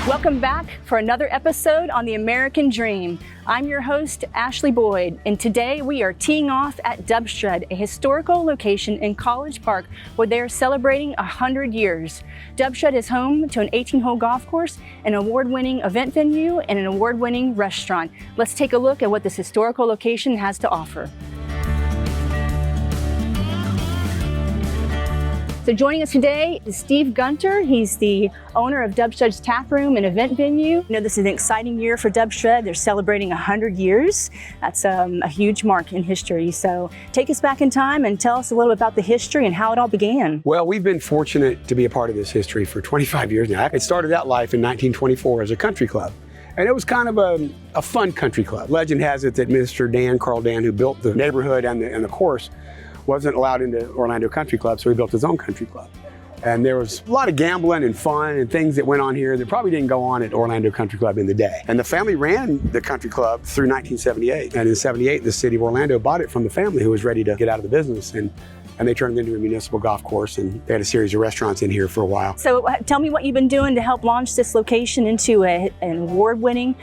Welcome back for another episode on The American Dream. I'm your host, Ashley Boyd, and today we are teeing off at Dubsdread, a historical location in College Park where they are celebrating 100 years. Dubsdread is home to an 18-hole golf course, an award-winning event venue, and an award-winning restaurant. Let's take a look at what this historical location has to offer. So joining us today is Steve Gunter. He's the owner of Dubsdread's Tap Room and event venue. You know, this is an exciting year for Dubsdread. They're celebrating 100 years. That's a huge mark in history. So take us back in time and tell us a little bit about the history and how it all began. Well, we've been fortunate to be a part of this history for 25 years now. It started out life in 1924 as a country club. And it was kind of a fun country club. Legend has it that Mr. Carl Dan, who built the neighborhood and the course, wasn't allowed into Orlando Country Club, so he built his own country club. And there was a lot of gambling and fun and things that went on here that probably didn't go on at Orlando Country Club in the day. And the family ran the country club through 1978. And in 78, the city of Orlando bought it from the family who was ready to get out of the business. And they turned it into a municipal golf course, and they had a series of restaurants in here for a while. So tell me what you've been doing to help launch this location into an award-winning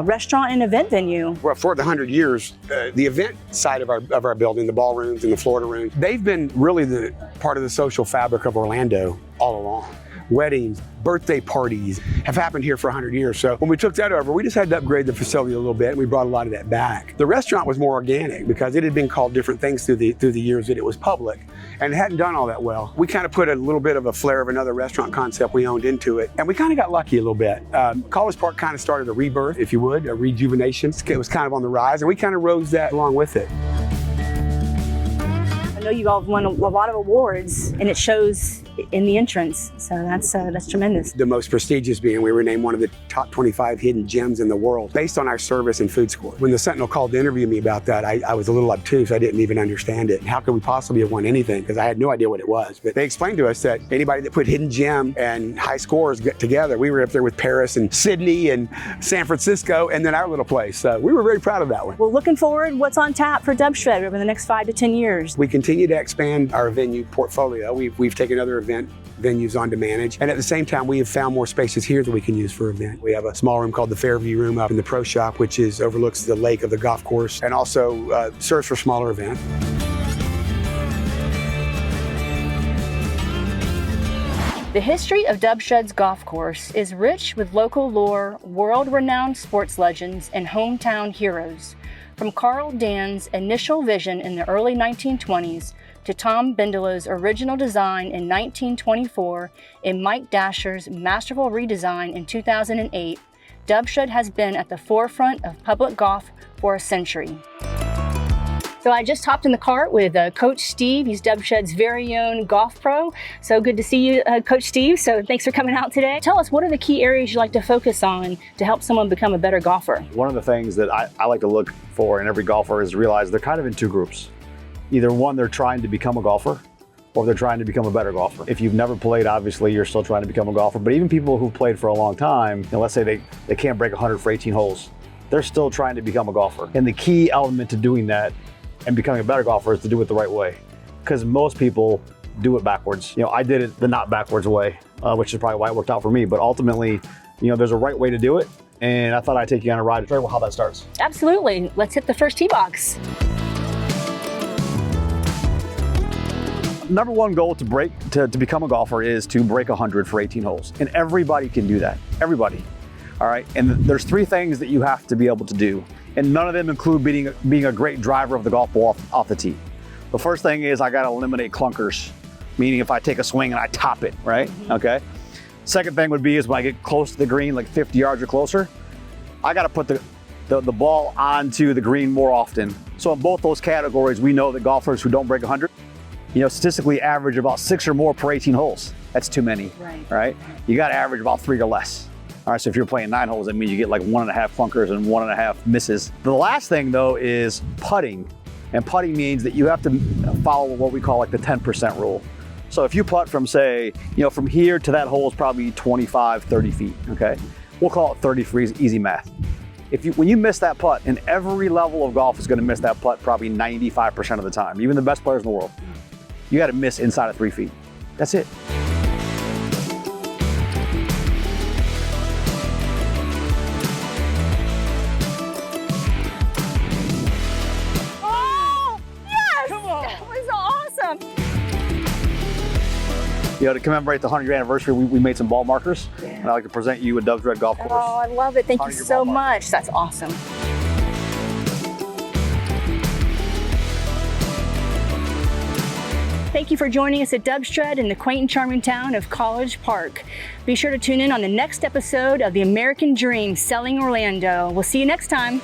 restaurant and event venue. Well, for the 100 years, the event side of our building, the ballrooms and the Florida rooms, they've been really the part of the social fabric of Orlando all along. Weddings, birthday parties have happened here for 100 years. So when we took that over, we just had to upgrade the facility a little bit, and we brought a lot of that back. The restaurant was more organic because it had been called different things through the years that it was public, and it hadn't done all that well. We kind of put a little bit of a flair of another restaurant concept we owned into it, and we kind of got lucky a little bit. College Park kind of started a rebirth, if you would, a rejuvenation. It was kind of on the rise, and we kind of rose that along with it. I know you all have won a lot of awards, and it shows in the entrance, so that's tremendous. The most prestigious being we were named one of the top 25 hidden gems in the world based on our service and food score. When the Sentinel called to interview me about that, I was a little obtuse. I didn't even understand it. How could we possibly have won anything? Because I had no idea what it was. But they explained to us that anybody that put hidden gem and high scores get together. We were up there with Paris and Sydney and San Francisco, and then our little place. So we were very proud of that one. Well, looking forward, what's on tap for Dubsdread over the next 5 to 10 years? We continue to expand our venue portfolio. We've taken other event venues on to manage, and at the same time we have found more spaces here that we can use for event. We have a small room called the Fairview Room up in the Pro Shop, which overlooks the lake of the golf course and also serves for smaller events. The history of Dubsdread's golf course is rich with local lore, world-renowned sports legends, and hometown heroes. From Carl Dan's initial vision in the early 1920s to Tom Bindelow's original design in 1924 and Mike Dasher's masterful redesign in 2008, Dubsdread has been at the forefront of public golf for a century. So I just hopped in the cart with Coach Steve. He's Dubsdread's very own golf pro. So good to see you, Coach Steve. So thanks for coming out today. Tell us, what are the key areas you like to focus on to help someone become a better golfer? One of the things that I like to look for in every golfer is realize they're kind of in two groups. Either one, they're trying to become a golfer, or they're trying to become a better golfer. If you've never played, obviously you're still trying to become a golfer, but even people who've played for a long time, let's say they can't break 100 for 18 holes, they're still trying to become a golfer. And the key element to doing that and becoming a better golfer is to do it the right way. Because most people do it backwards. I did it the not backwards way, which is probably why it worked out for me. But ultimately, there's a right way to do it. And I thought I'd take you on a ride to show you how that starts. Absolutely. Let's hit the first tee box. Number one goal to become a golfer is to break 100 for 18 holes. And everybody can do that. Everybody. All right. And there's three things that you have to be able to do. And none of them include being a great driver of the golf ball off the tee. The first thing is I got to eliminate clunkers, meaning if I take a swing and I top it, right? Okay. Second thing would be is when I get close to the green, like 50 yards or closer, I got to put the ball onto the green more often. So in both those categories, we know that golfers who don't break 100, statistically average about 6 or more per 18 holes. That's too many, right? You got to average about 3 or less. All right, so if you're playing 9 holes, that means you get like 1.5 clunkers and 1.5 misses. The last thing though is putting. And putting means that you have to follow what we call like the 10% rule. So if you putt from say, from here to that hole is probably 25, 30 feet, okay? We'll call it 30 for easy math. When you miss that putt, and every level of golf is going to miss that putt probably 95% of the time, even the best players in the world, you got to miss inside of 3 feet. That's it. Oh, yes! That was awesome. You know, to commemorate the 100-year anniversary, we made some ball markers, and I'd like to present you a Dubsdread golf course. Oh, I love it. Thank you so much. That's awesome. Thank you for joining us at Dubsdread in the quaint and charming town of College Park. Be sure to tune in on the next episode of The American Dream Selling Orlando. We'll see you next time.